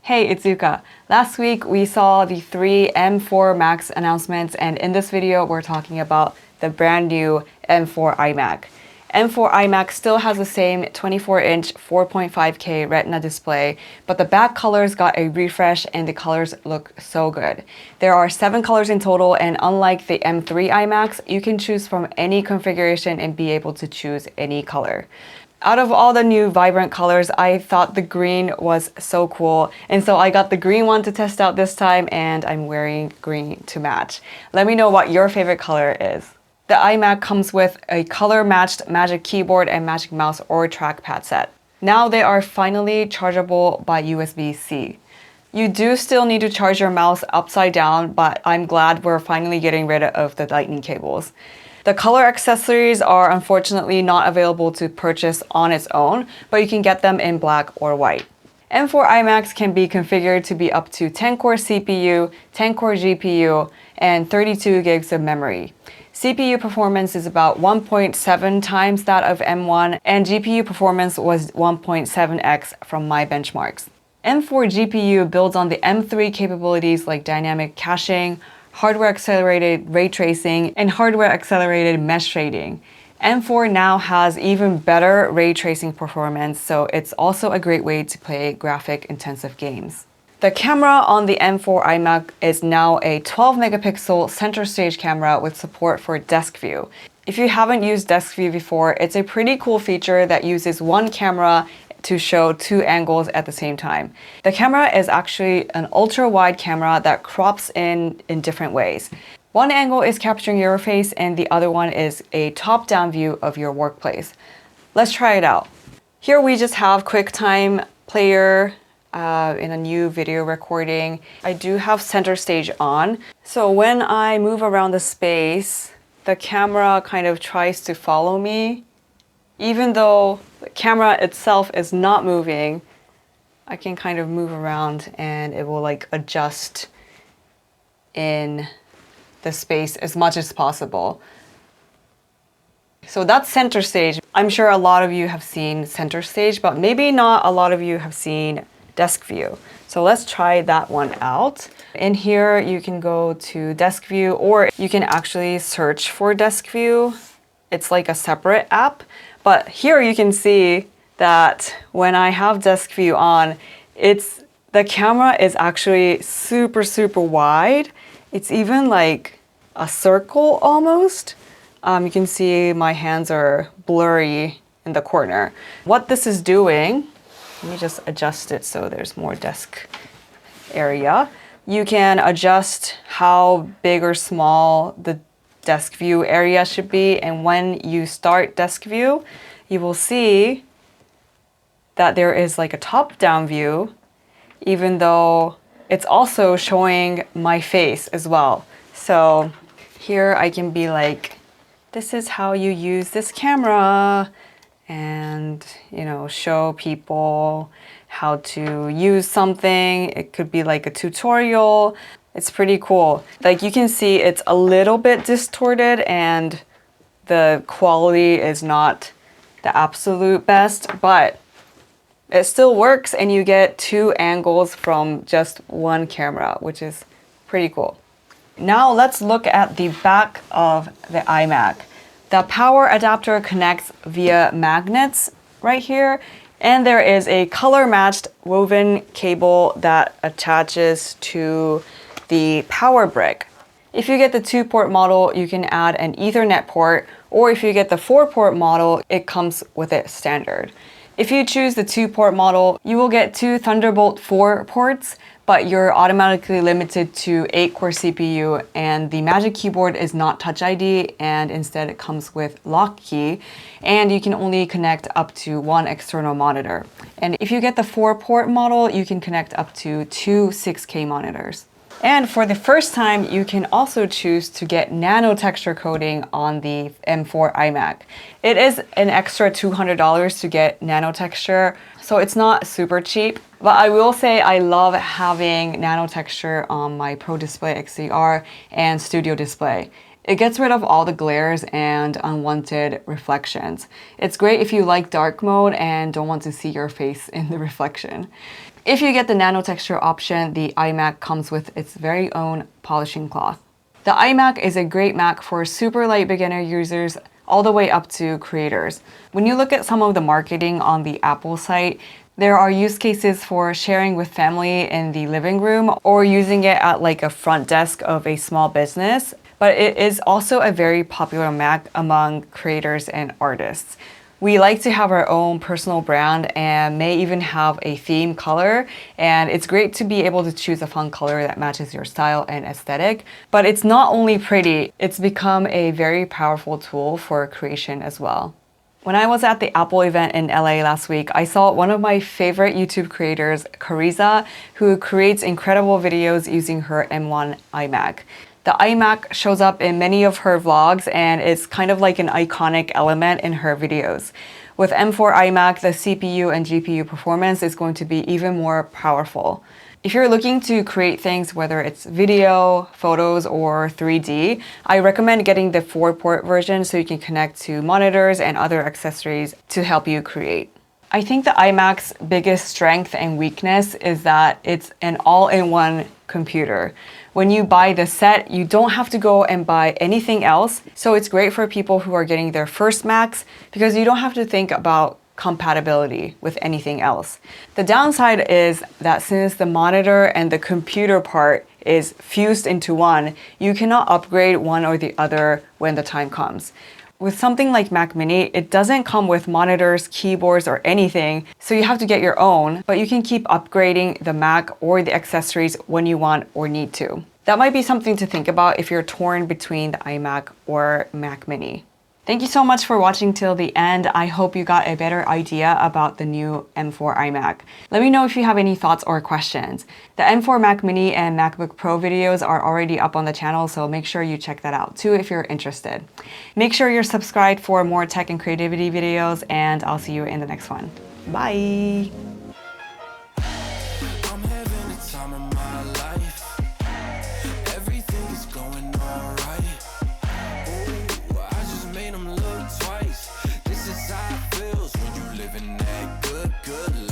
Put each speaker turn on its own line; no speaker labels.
Hey, it's Yuka. Last week we saw the three M4 Max announcements, and in this video we're talking about the brand new M4 iMac. M4 iMac still has the same 24-inch 4.5K Retina display, but the back colors got a refresh and the colors look so good. There are 7 colors in total, and unlike the M3 iMacs, you can choose from any configuration and be able to choose any color. Out of all the new vibrant colors, I thought the green was so cool, and so I got the green one to test out this time, and I'm wearing green to match. Let me know what your favorite color is. The iMac comes with a color-matched Magic Keyboard and Magic Mouse or trackpad set. Now they are finally chargeable by USB-C. You do still need to charge your mouse upside down, but I'm glad we're finally getting rid of the lightning cables. The color accessories are unfortunately not available to purchase on its own, but you can get them in black or white. M4 iMacs can be configured to be up to 10-core CPU, 10-core GPU, and 32 gigs of memory. CPU performance is about 1.7 times that of M1, and GPU performance was 1.7x from my benchmarks. M4 GPU builds on the M3 capabilities like dynamic caching, hardware-accelerated ray tracing, and hardware-accelerated mesh shading. M4 now has even better ray tracing performance, so it's also a great way to play graphic-intensive games. The camera on the M4 iMac is now a 12-megapixel center stage camera with support for desk view. If you haven't used desk view before, it's a pretty cool feature that uses one camera to show 2 angles at the same time. The camera is actually an ultra-wide camera that crops in different ways. One angle is capturing your face and the other one is a top-down view of your workplace. Let's try it out. Here we just have QuickTime Player in a new video recording. I do have center stage on, so when I move around the space, the camera kind of tries to follow me. Even though the camera itself is not moving, I can kind of move around and it will like adjust in the space as much as possible. So that's center stage. I'm sure a lot of you have seen center stage, but maybe not a lot of you have seen desk view. So let's try that one out. In here, you can go to desk view, or you can actually search for desk view. It's like a separate app. But here you can see that when I have desk view on, the camera is actually super wide. It's even like a circle almost. You can see my hands are blurry in the corner. What this is doing, let me just adjust it so there's more desk area. You can adjust how big or small the desk view area should be, and when you start desk view, you will see that there is like a top-down view, even though it's also showing my face as well. So here I can be like, this is how you use this camera, and show people how to use something. It could be like a tutorial. It's pretty cool. Like you can see it's a little bit distorted and the quality is not the absolute best, but it still works and you get 2 angles from just one camera, which is pretty cool. Now let's look at the back of the iMac. The power adapter connects via magnets right here, and there is a color-matched woven cable that attaches to the power brick. If you get the 2-port model, you can add an Ethernet port, or if you get the 4-port model, it comes with it standard. If you choose the 2-port model, you will get 2 Thunderbolt 4 ports, but you're automatically limited to 8-core CPU, and the Magic Keyboard is not Touch ID, and instead it comes with lock key, and you can only connect up to 1 external monitor. And if you get the 4-port model, you can connect up to 2 6K monitors. And for the first time, you can also choose to get Nano-texture coating on the M4 iMac. It is an extra $200 to get Nano-texture, so it's not super cheap. But I will say I love having Nano-texture on my Pro Display XDR and Studio Display. It gets rid of all the glares and unwanted reflections. It's great if you like dark mode and don't want to see your face in the reflection. If you get the Nano-texture option, the iMac comes with its very own polishing cloth. The iMac is a great Mac for super light beginner users all the way up to creators. When you look at some of the marketing on the Apple site, there are use cases for sharing with family in the living room or using it at like a front desk of a small business. But it is also a very popular Mac among creators and artists. We like to have our own personal brand and may even have a theme color. And it's great to be able to choose a fun color that matches your style and aesthetic. But it's not only pretty, it's become a very powerful tool for creation as well. When I was at the Apple event in LA last week, I saw one of my favorite YouTube creators, Kariza, who creates incredible videos using her M1 iMac. The iMac shows up in many of her vlogs and it's kind of like an iconic element in her videos. With M4 iMac, the CPU and GPU performance is going to be even more powerful. If you're looking to create things, whether it's video, photos, or 3D, I recommend getting the 4-port version so you can connect to monitors and other accessories to help you create. I think the iMac's biggest strength and weakness is that it's an all-in-one computer. When you buy the set, you don't have to go and buy anything else. So it's great for people who are getting their first Macs because you don't have to think about compatibility with anything else. The downside is that since the monitor and the computer part is fused into one, you cannot upgrade one or the other when the time comes. With something like Mac Mini, it doesn't come with monitors, keyboards, or anything, so you have to get your own, but you can keep upgrading the Mac or the accessories when you want or need to. That might be something to think about if you're torn between the iMac or Mac Mini. Thank you so much for watching till the end. I hope you got a better idea about the new M4 iMac. Let me know if you have any thoughts or questions. The M4 Mac Mini and MacBook Pro videos are already up on the channel, so make sure you check that out too if you're interested. Make sure you're subscribed for more tech and creativity videos, and I'll see you in the next one. Bye!
Good